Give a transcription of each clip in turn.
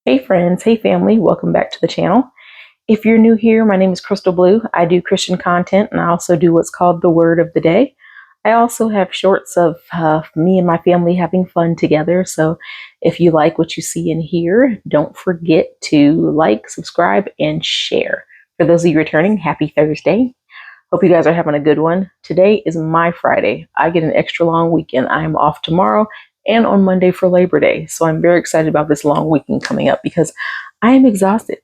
Hey friends, hey family, welcome back to the channel. If you're new here, my name is Crystal Blue. I do Christian content and I also do what's called the Word of the Day. I also have shorts of me and my family having fun together. So if you like what you see in here, don't forget to like, subscribe, and share. For those of you returning, happy Thursday. Hope you guys are having a good one. Today is my Friday. I get an extra long weekend. I am off tomorrow and on Monday for Labor Day. So I'm very excited about this long weekend coming up because I am exhausted.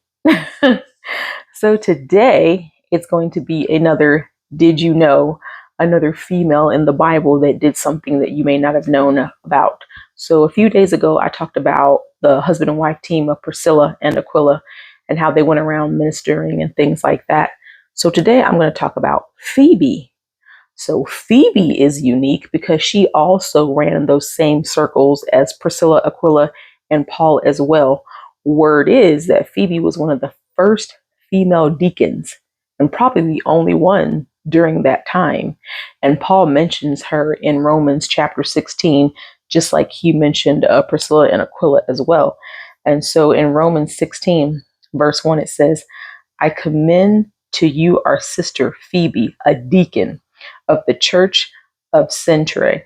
So today it's going to be another Did You Know? Another female in the Bible that did something that you may not have known about. So a few days ago, I talked about the husband and wife team of Priscilla and Aquila and how they went around ministering and things like that. So today I'm going to talk about Phoebe. So Phoebe is unique because she also ran in those same circles as Priscilla, Aquila, and Paul as well. Word is that Phoebe was one of the first female deacons and probably the only one during that time. And Paul mentions her in Romans chapter 16, just like he mentioned Priscilla and Aquila as well. And so in Romans 16, verse 1, it says, I commend to you our sister Phoebe, a deacon of the church of Centre.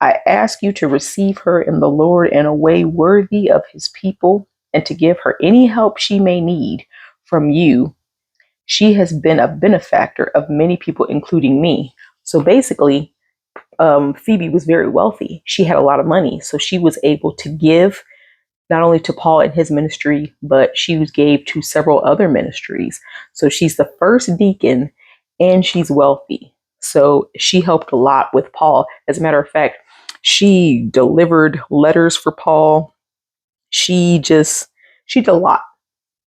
I ask you to receive her in the Lord in a way worthy of his people and to give her any help she may need from you. She has been a benefactor of many people, including me. So basically, Phoebe was very wealthy. She had a lot of money. So she was able to give not only to Paul and his ministry, but she gave to several other ministries. So she's the first deacon and she's wealthy. So she helped a lot with Paul. As a matter of fact, she delivered letters for Paul. She did a lot.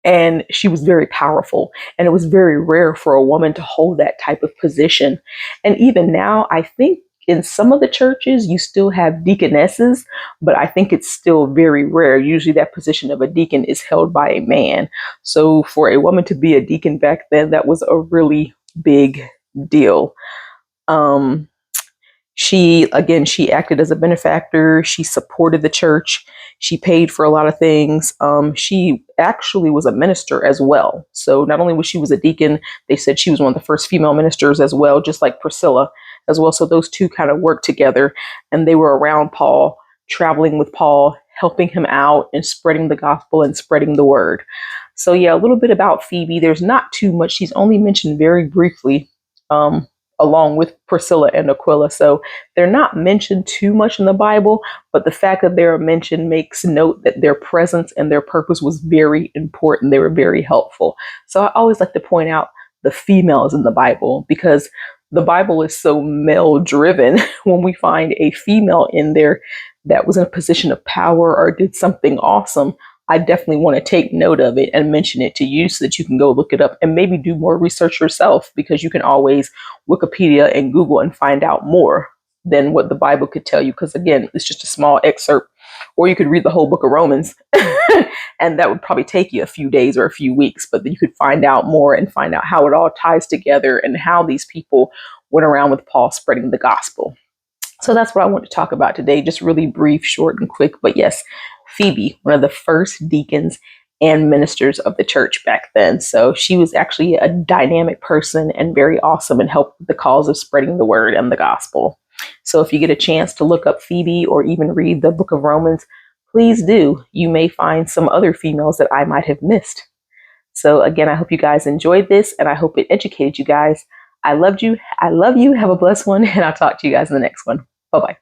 And she was very powerful. And it was very rare for a woman to hold that type of position. And even now, I think in some of the churches, you still have deaconesses, but I think it's still very rare. Usually that position of a deacon is held by a man. So for a woman to be a deacon back then, that was a really big deal. She acted as a benefactor. She supported the church. She paid for a lot of things. She actually was a minister as well. So not only was she a deacon, they said she was one of the first female ministers as well, just like Priscilla as well. So those two kind of worked together and they were around Paul, traveling with Paul, helping him out and spreading the gospel and spreading the word. So yeah, a little bit about Phoebe. There's not too much. She's only mentioned very briefly. Along with Priscilla and Aquila. So they're not mentioned too much in the Bible, but the fact that they're mentioned makes note that their presence and their purpose was very important. They were very helpful. So I always like to point out the females in the Bible because the Bible is so male driven. When we find a female in there that was in a position of power or did something awesome, I definitely want to take note of it and mention it to you so that you can go look it up and maybe do more research yourself, because you can always Wikipedia and Google and find out more than what the Bible could tell you. Because again, it's just a small excerpt, or you could read the whole book of Romans and that would probably take you a few days or a few weeks, but then you could find out more and find out how it all ties together and how these people went around with Paul spreading the gospel. So that's what I want to talk about today. Just really brief, short, and quick. But yes, Phoebe, one of the first deacons and ministers of the church back then. So she was actually a dynamic person and very awesome and helped with the cause of spreading the word and the gospel. So if you get a chance to look up Phoebe or even read the book of Romans, please do. You may find some other females that I might have missed. So again, I hope you guys enjoyed this and I hope it educated you guys. I loved you. I love you. Have a blessed one. And I'll talk to you guys in the next one. Bye-bye.